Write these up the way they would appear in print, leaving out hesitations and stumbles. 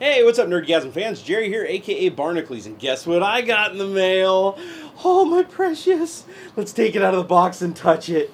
Hey, what's up, Nerdgasm fans? Jerry here, aka Barnacules, and guess what I got in the mail? Oh, my precious. Let's take it out of the box and touch it.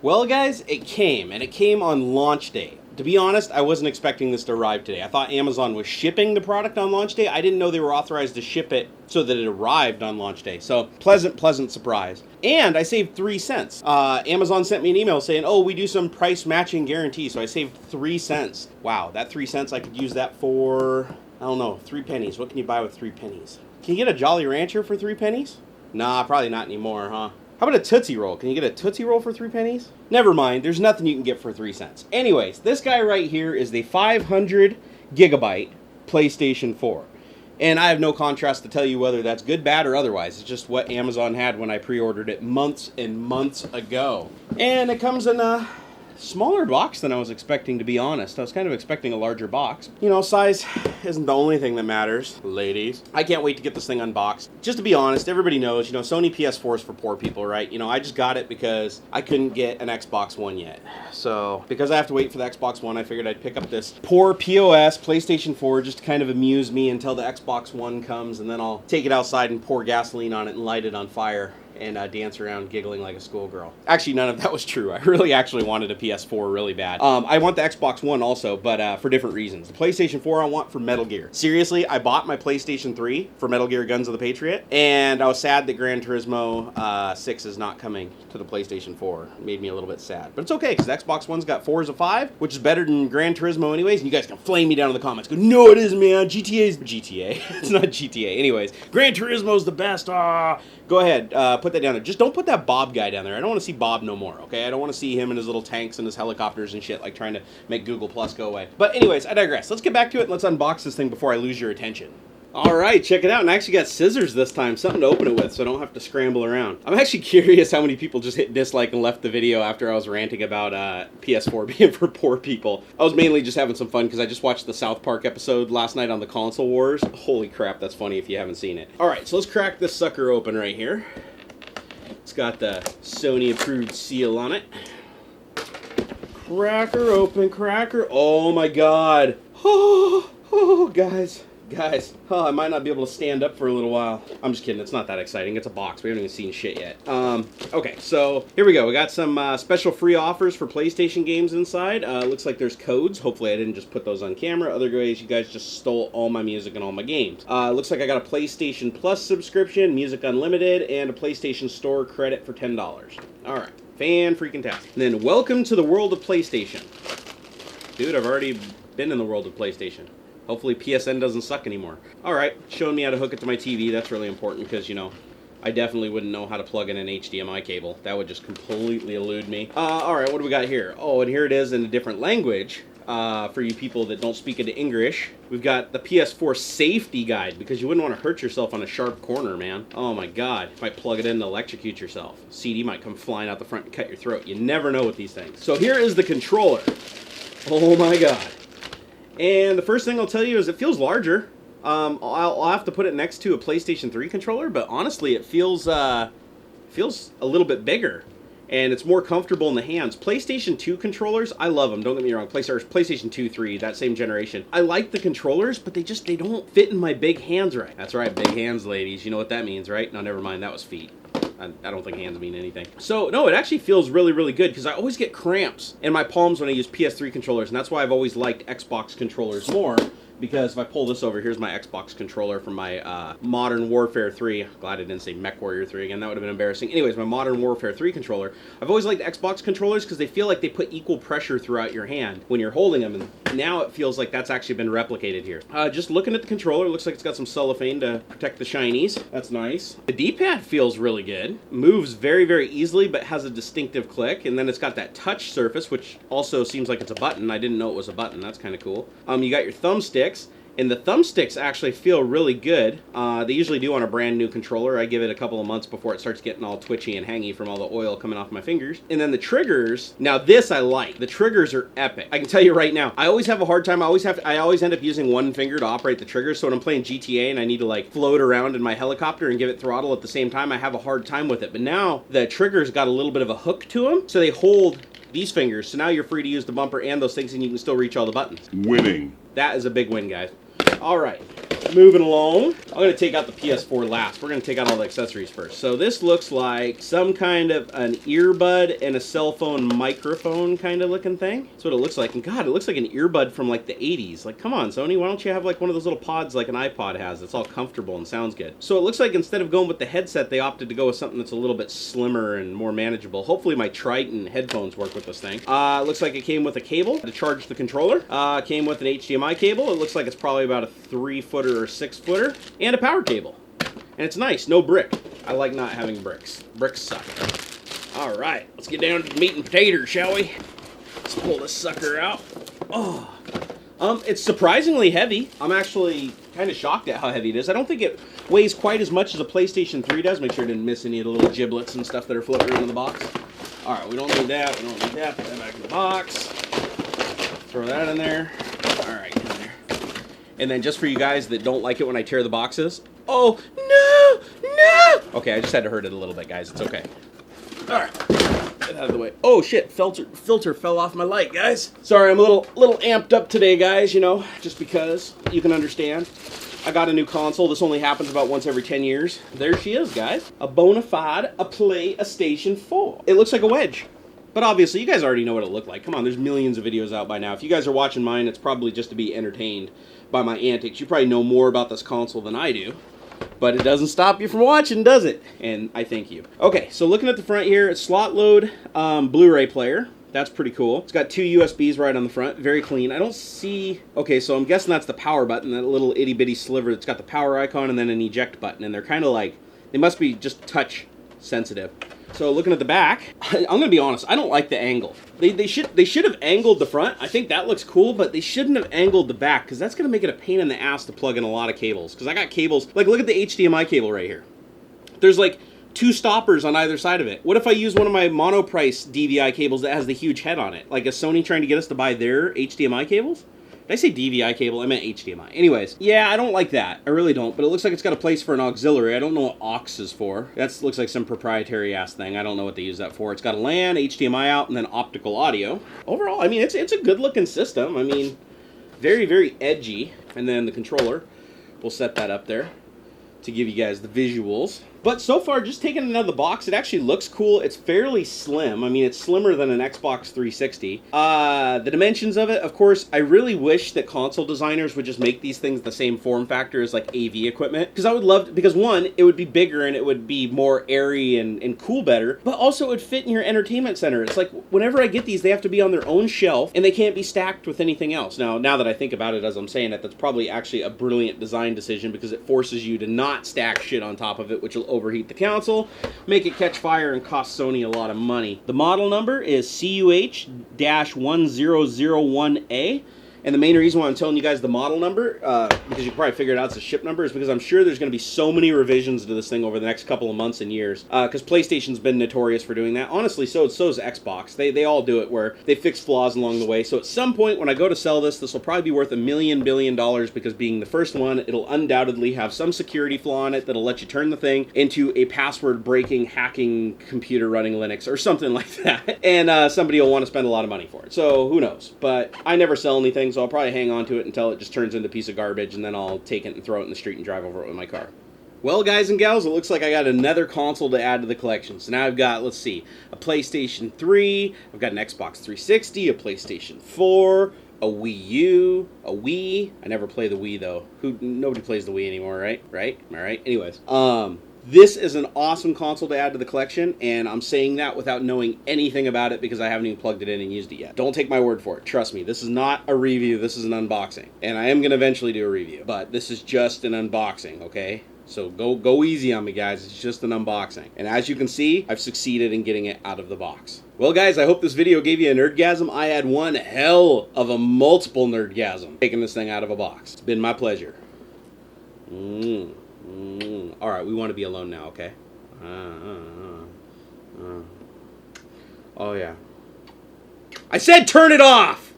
Well, guys, it came, and it came on launch day. To be honest, I wasn't expecting this to arrive today. I thought Amazon was shipping the product on launch day. I didn't know they were authorized to ship it so that it arrived on launch day. So, pleasant surprise. And I saved 3 cents. Amazon sent me an email saying, oh, we do some price matching guarantee. So I saved 3 cents. Wow, that 3 cents, I could use that for, I don't know, 3 pennies. What can you buy with 3 pennies? Can you get a Jolly Rancher for 3 pennies? Nah, probably not anymore, huh? How about a Tootsie Roll? Can you get a Tootsie Roll for 3 pennies? Never mind, there's nothing you can get for 3 cents. Anyways, this guy right here is the 500 gigabyte PlayStation 4. And I have no contrast to tell you whether that's good, bad, or otherwise. It's just what Amazon had when I pre-ordered it months and months ago. And it comes in a smaller box than I was expecting, to be honest. I was kind of expecting a larger box. You know, size isn't the only thing that matters, ladies. I can't wait to get this thing unboxed. Just to be honest, everybody knows, you know, Sony PS4 is for poor people, right? You know, I just got it because I couldn't get an Xbox One yet. So, because I have to wait for the Xbox One, I figured I'd pick up this poor POS PlayStation 4 just to kind of amuse me until the Xbox One comes, and then I'll take it outside and pour gasoline on it and light it on fire and dance around giggling like a schoolgirl. Actually, none of that was true. I really actually wanted a PS4 really bad. I want the Xbox One also, but for different reasons. The PlayStation 4 I want for Metal Gear. Seriously, I bought my PlayStation 3 for Metal Gear Guns of the Patriot, and I was sad that Gran Turismo 6 is not coming to the PlayStation 4. It made me a little bit sad. But it's okay, because the Xbox One's got Forza 5, which is better than Gran Turismo anyways, and you guys can flame me down in the comments. Go, no it isn't, man. GTA's... GTA. It's not GTA. Anyways, Gran Turismo's the best. Go ahead, put that down there. Just don't put that Bob guy down there. I don't want to see Bob no more, okay? I don't want to see him and his little tanks and his helicopters and shit, like trying to make Google Plus go away. But anyways, I digress. Let's get back to it and let's unbox this thing before I lose your attention. Alright, check it out. And I actually got scissors this time, something to open it with so I don't have to scramble around. I'm actually curious how many people just hit dislike and left the video after I was ranting about PS4 being for poor people. I was mainly just having some fun because I just watched the South Park episode last night on the console wars. Holy crap, that's funny if you haven't seen it. Alright, so let's crack this sucker open right here. It's got the Sony approved seal on it. Cracker open, cracker. Oh my god. Oh, guys. Guys, I might not be able to stand up for a little while. I'm just kidding, it's not that exciting. It's a box, we haven't even seen shit yet. Okay, so here we go. We got some special free offers for PlayStation games inside. Looks like there's codes. Hopefully I didn't just put those on camera. Otherwise, you guys just stole all my music and all my games. Looks like I got a PlayStation Plus subscription, Music Unlimited, and a PlayStation Store credit for $10. Alright, fan-freaking-tastic. And then, welcome to the world of PlayStation. Dude, I've already been in the world of PlayStation. Hopefully PSN doesn't suck anymore. Alright, showing me how to hook it to my TV. That's really important because, you know, I definitely wouldn't know how to plug in an HDMI cable. That would just completely elude me. Alright, what do we got here? Oh, and here it is in a different language. For you people that don't speak into English. We've got the PS4 safety guide because you wouldn't want to hurt yourself on a sharp corner, man. Oh my god. You might plug it in to electrocute yourself. CD might come flying out the front and cut your throat. You never know with these things. So here is the controller. Oh my god. And the first thing I'll tell you is it feels larger. I'll have to put it next to a PlayStation 3 controller, but honestly, it feels a little bit bigger, and it's more comfortable in the hands. PlayStation 2 controllers, I love them. Don't get me wrong. PlayStation 2, 3, that same generation. I like the controllers, but they don't fit in my big hands right. That's right, big hands, ladies. You know what that means, right? No, never mind. That was feet. I don't think hands mean anything. So, no, it actually feels really, really good because I always get cramps in my palms when I use PS3 controllers, and that's why I've always liked Xbox controllers more. Because if I pull this over, here's my Xbox controller from my Modern Warfare 3. Glad I didn't say Mech Warrior 3 again. That would have been embarrassing. Anyways, my Modern Warfare 3 controller. I've always liked Xbox controllers because they feel like they put equal pressure throughout your hand when you're holding them. And now it feels like that's actually been replicated here. Just looking at the controller, looks like it's got some cellophane to protect the shinies. That's nice. The D-pad feels really good. Moves very, very easily, but has a distinctive click. And then it's got that touch surface, which also seems like it's a button. I didn't know it was a button. That's kind of cool. You got your thumbsticks. And the thumbsticks actually feel really good. They usually do on a brand new controller. I give it a couple of months before it starts getting all twitchy and hangy from all the oil coming off my fingers. And then the triggers, now this I like. The triggers are epic. I can tell you right now, I always have a hard time. I always end up using one finger to operate the triggers. So when I'm playing GTA and I need to like float around in my helicopter and give it throttle at the same time, I have a hard time with it. But now the triggers got a little bit of a hook to them, so they hold these fingers. So now you're free to use the bumper and those things, and you can still reach all the buttons. Winning. That is a big win, guys. All right, moving along. I'm going to take out the PS4 last. We're going to take out all the accessories first. So this looks like some kind of an earbud and a cell phone microphone kind of looking thing. That's what it looks like. And God, it looks like an earbud from like the 80s. Like, come on, Sony, why don't you have like one of those little pods like an iPod has? It's all comfortable and sounds good. So it looks like instead of going with the headset, they opted to go with something that's a little bit slimmer and more manageable. Hopefully my Triton headphones work with this thing. Looks like it came with a cable to charge the controller. Came with an HDMI cable. It looks like it's probably about a 3-footer or 6-footer, and a power cable. And it's nice, no brick. I like not having bricks. Bricks suck. All right, let's get down to the meat and potatoes, shall we? Let's pull this sucker out. Oh, it's surprisingly heavy. I'm actually kind of shocked at how heavy it is. I don't think it weighs quite as much as a PlayStation 3 does. Make sure I didn't miss any of the little giblets and stuff that are floating around in the box. All right, we don't need that. We don't need that. Put that back in the box. Throw that in there. All right, in there. And then just for you guys that don't like it when I tear the boxes. Oh, no, no. Okay, I just had to hurt it a little bit, guys. It's okay. All right, get out of the way. Oh, shit, filter fell off my light, guys. Sorry, I'm a little amped up today, guys, you know, just because you can understand. I got a new console. This only happens about once every 10 years. There she is, guys. A bona fide, a PlayStation 4. It looks like a wedge. But obviously, you guys already know what it looked like. Come on, there's millions of videos out by now. If you guys are watching mine, it's probably just to be entertained by my antics. You probably know more about this console than I do. But it doesn't stop you from watching, does it? And I thank you. Okay, so looking at the front here, it's slot load Blu-ray player. That's pretty cool. It's got 2 USBs right on the front. Very clean. I don't see... Okay, so I'm guessing that's the power button, that little itty-bitty sliver that's got the power icon and then an eject button. And they're kind of like... They must be just touch sensitive. So looking at the back, I'm going to be honest, I don't like the angle. They should have angled the front. I think that looks cool, but they shouldn't have angled the back, because that's going to make it a pain in the ass to plug in a lot of cables. Because I got cables... Like, look at the HDMI cable right here. There's like 2 stoppers on either side of it. What if I use one of my monoprice DVI cables that has the huge head on it? Like, is Sony trying to get us to buy their HDMI cables? Did I say DVI cable? I meant HDMI. Anyways, yeah, I don't like that. I really don't. But it looks like it's got a place for an auxiliary. I don't know what aux is for. That looks like some proprietary-ass thing. I don't know what they use that for. It's got a LAN, HDMI out, and then optical audio. Overall, I mean, it's a good-looking system. I mean, very, very edgy. And then the controller. We'll set that up there to give you guys the visuals. But so far, just taking it out of the box, it actually looks cool. It's fairly slim. I mean, it's slimmer than an Xbox 360. The dimensions of it, of course, I really wish that console designers would just make these things the same form factor as like AV equipment. Because I would love to, because one, it would be bigger and it would be more airy and cool better, but also it would fit in your entertainment center. It's like, whenever I get these, they have to be on their own shelf and they can't be stacked with anything else. Now that I think about it as I'm saying it, that's probably actually a brilliant design decision, because it forces you to not stack shit on top of it, which will overheat the console, make it catch fire, and cost Sony a lot of money. The model number is CUH-1001A. And the main reason why I'm telling you guys the model number, because you can probably figure it out it's a ship number, is because I'm sure there's going to be so many revisions to this thing over the next couple of months and years. Because PlayStation's been notorious for doing that. Honestly, so is Xbox. They all do it, where they fix flaws along the way. So at some point when I go to sell this will probably be worth $1 billion, because being the first one, it'll undoubtedly have some security flaw in it that'll let you turn the thing into a password-breaking, hacking computer running Linux or something like that. And somebody will want to spend a lot of money for it. So who knows? But I never sell anything, so I'll probably hang on to it until it just turns into a piece of garbage, and then I'll take it and throw it in the street and drive over it with my car. Well, guys and gals, it looks like I got another console to add to the collection. So now I've got, let's see, a PlayStation 3, I've got an Xbox 360, a PlayStation 4, a Wii U, a Wii. I never play the Wii, though. Nobody plays the Wii anymore, right? Right? Am I right? Anyways, This is an awesome console to add to the collection, and I'm saying that without knowing anything about it because I haven't even plugged it in and used it yet. Don't take my word for it. Trust me, this is not a review, this is an unboxing. And I am going to eventually do a review, but this is just an unboxing, okay? So go easy on me, guys. It's just an unboxing. And as you can see, I've succeeded in getting it out of the box. Well, guys, I hope this video gave you a nerdgasm. I had one hell of a multiple nerdgasm taking this thing out of a box. It's been my pleasure. All right, we want to be alone now, okay? Oh, yeah. I said turn it off!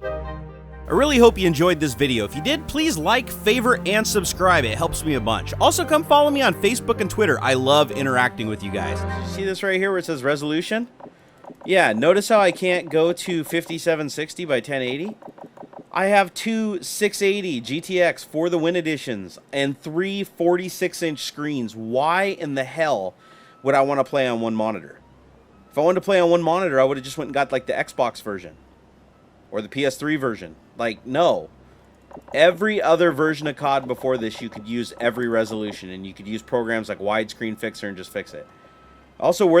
I really hope you enjoyed this video. If you did, please like, favorite, and subscribe. It helps me a bunch. Also, come follow me on Facebook and Twitter. I love interacting with you guys. Did you see this right here where it says resolution? Yeah, notice how I can't go to 5760 by 1080? I have two 680 GTX for the Win editions and three 46-inch screens. Why in the hell would I want to play on one monitor? If I wanted to play on one monitor, I would have just went and got like the Xbox version or the PS3 version. Like, no. Every other version of COD before this, you could use every resolution, and you could use programs like Widescreen Fixer and just fix it. Also, where the